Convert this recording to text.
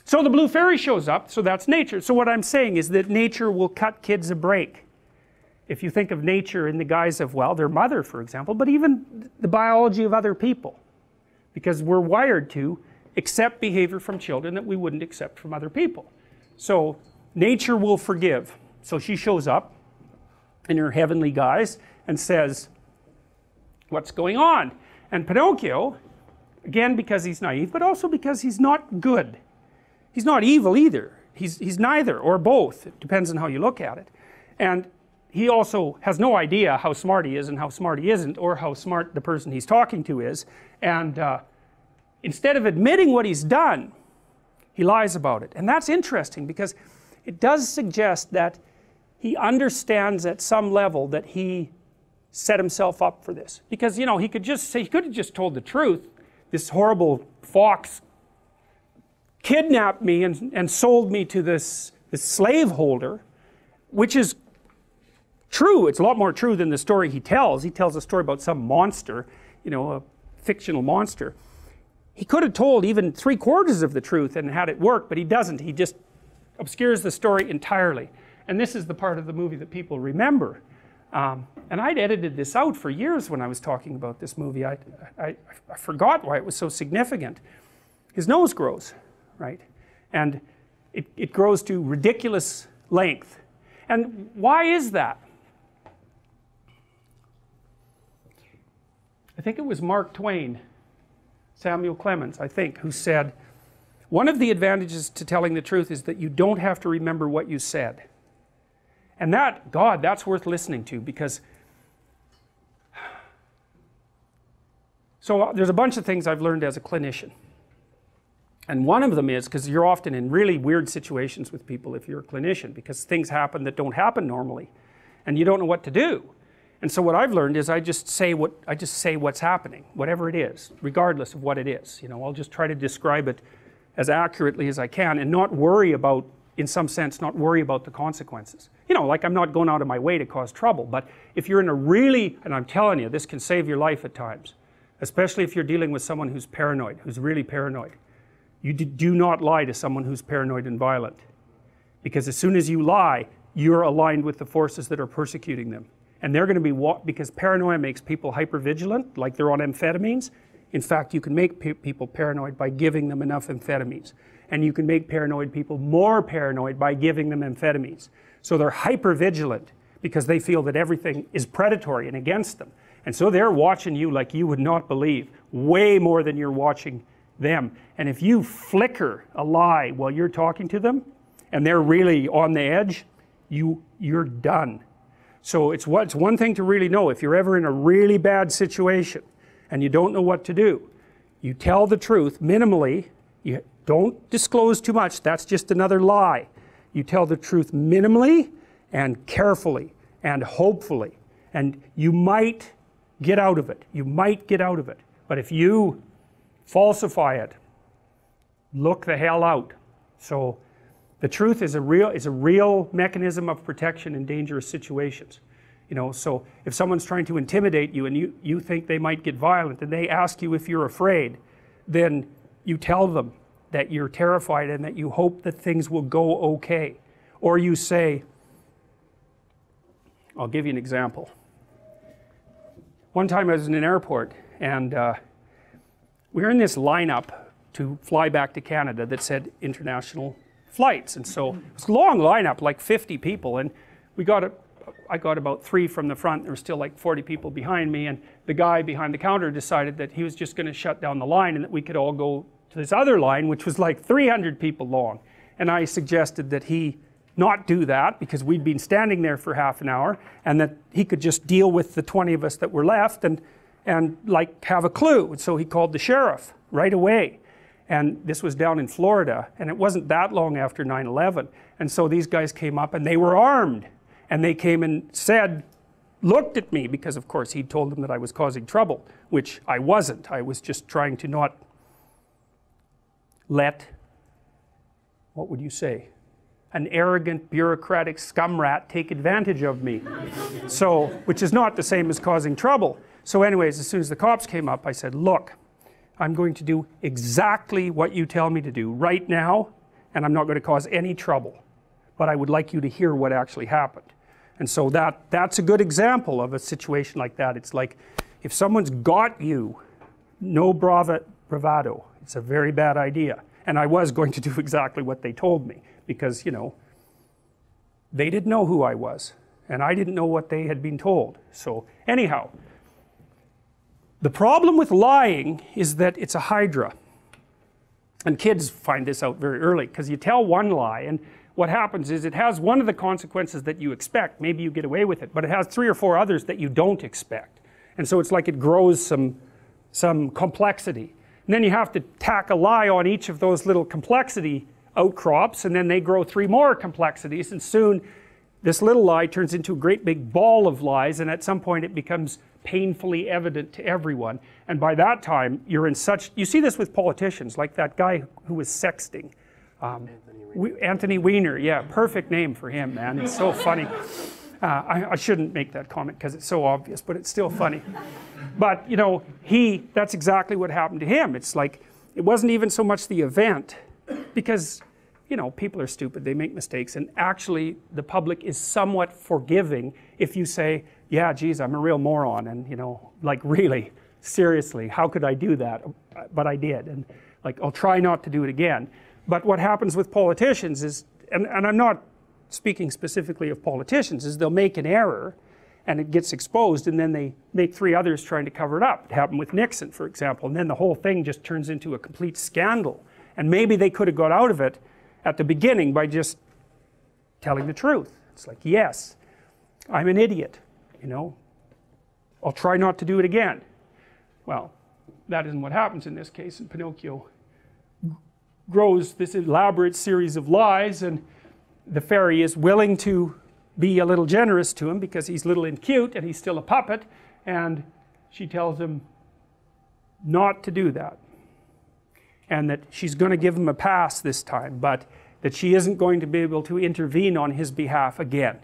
So the blue fairy shows up, so that's nature. So what I'm saying is that nature will cut kids a break. If you think of nature in the guise of, well, their mother, for example, but even the biology of other people. Because we're wired to accept behavior from children that we wouldn't accept from other people. So nature will forgive. So she shows up in her heavenly guise and says, what's going on? And Pinocchio, again because he's naive, but also because he's not good. He's not evil either. He's neither or both. It depends on how you look at it. And he also has no idea how smart he is and how smart he isn't, or how smart the person he's talking to is. And instead of admitting what he's done, he lies about it. And that's interesting because it does suggest that he understands at some level that he set himself up for this. Because, you know, he could just say, he could have just told the truth. This horrible fox kidnapped me and sold me to this slaveholder, which is true. It's a lot more true than the story he tells. He tells a story about some monster, you know, a fictional monster. He could have told even 3/4 of the truth and had it work, but he doesn't. He just obscures the story entirely. And this is the part of the movie that people remember. And I'd edited this out for years when I was talking about this movie. I forgot why it was so significant. His nose grows, right? And it grows to ridiculous length. And why is that? I think it was Mark Twain, Samuel Clemens, I think, who said, one of the advantages to telling the truth is that you don't have to remember what you said. And that, God, that's worth listening to, because so there's a bunch of things I've learned as a clinician. And one of them is, because you're often in really weird situations with people if you're a clinician, because things happen that don't happen normally, and you don't know what to do. And so what I've learned is I just say what's happening, whatever it is, regardless of what it is. You know, I'll just try to describe it as accurately as I can and not worry about, in some sense, not worry about the consequences. You know, like I'm not going out of my way to cause trouble, but if you're in a really, and I'm telling you, this can save your life at times, especially if you're dealing with someone who's paranoid, who's really paranoid. You do not lie to someone who's paranoid and violent, because as soon as you lie, you're aligned with the forces that are persecuting them. And they're going to be, because paranoia makes people hypervigilant, like they're on amphetamines. In fact, you can make people paranoid by giving them enough amphetamines. And you can make paranoid people more paranoid by giving them amphetamines. So they're hypervigilant because they feel that everything is predatory and against them. And so they're watching you like you would not believe, way more than you're watching them. And if you flicker a lie while you're talking to them, and they're really on the edge, you're done. So it's one thing to really know. If you're ever in a really bad situation and you don't know what to do, you tell the truth minimally. You don't disclose too much. That's just another lie. You tell the truth minimally and carefully and hopefully, and you might get out of it. You might get out of it. But if you falsify it, look the hell out. So the truth is a real mechanism of protection in dangerous situations. You know, so if someone's trying to intimidate you and you think they might get violent and they ask you if you're afraid, then you tell them that you're terrified and that you hope that things will go okay. Or you say, I'll give you an example. One time I was in an airport and we were in this lineup to fly back to Canada that said international flights, and so it was a long lineup, like 50 people, and I got about 3 from the front. There were still like 40 people behind me, and the guy behind the counter decided that he was just going to shut down the line and that we could all go to this other line, which was like 300 people long. And I suggested that he not do that because we'd been standing there for half an hour, and that he could just deal with the 20 of us that were left and like have a clue. And so he called the sheriff right away. And this was down in Florida, and it wasn't that long after 9/11. And so these guys came up and they were armed, and they came and looked at me, because of course he'd told them that I was causing trouble, which I wasn't. I was just trying to not let, what would you say, an arrogant bureaucratic scum rat take advantage of me. So, which is not the same as causing trouble. So anyways, as soon as the cops came up, I said, look, I'm going to do exactly what you tell me to do right now, and I'm not going to cause any trouble, but I would like you to hear what actually happened. And so that's a good example of a situation like that. It's like, if someone's got you, no bravado. It's a very bad idea. And I was going to do exactly what they told me, because, you know, they didn't know who I was, and I didn't know what they had been told. So anyhow, the problem with lying is that it's a hydra. And kids find this out very early, because you tell one lie, and what happens is it has one of the consequences that you expect. Maybe you get away with it, but it has 3 or 4 others that you don't expect. And so it's like it grows some complexity. And then you have to tack a lie on each of those little complexity outcrops, and then they grow 3 more complexities, and soon this little lie turns into a great big ball of lies, and at some point it becomes painfully evident to everyone. And by that time you're in such, you see this with politicians, like that guy who was sexting, Anthony Weiner. Yeah, perfect name for him, man. It's so funny. I shouldn't make that comment because it's so obvious, but it's still funny. But you know, that's exactly what happened to him. It's like, it wasn't even so much the event, because you know, people are stupid, they make mistakes, and actually the public is somewhat forgiving if you say, yeah, geez, I'm a real moron, and you know, like, really, seriously, how could I do that? But I did, and like, I'll try not to do it again. But what happens with politicians is, and I'm not speaking specifically of politicians, is they'll make an error and it gets exposed, and then they make 3 others trying to cover it up. It happened with Nixon, for example, and then the whole thing just turns into a complete scandal. And maybe they could have got out of it at the beginning by just telling the truth. It's like, yes, I'm an idiot, you know, I'll try not to do it again. Well, that isn't what happens in this case, and Pinocchio grows this elaborate series of lies, and the fairy is willing to be a little generous to him because he's little and cute and he's still a puppet, and she tells him not to do that, and that she's going to give him a pass this time, but that she isn't going to be able to intervene on his behalf again.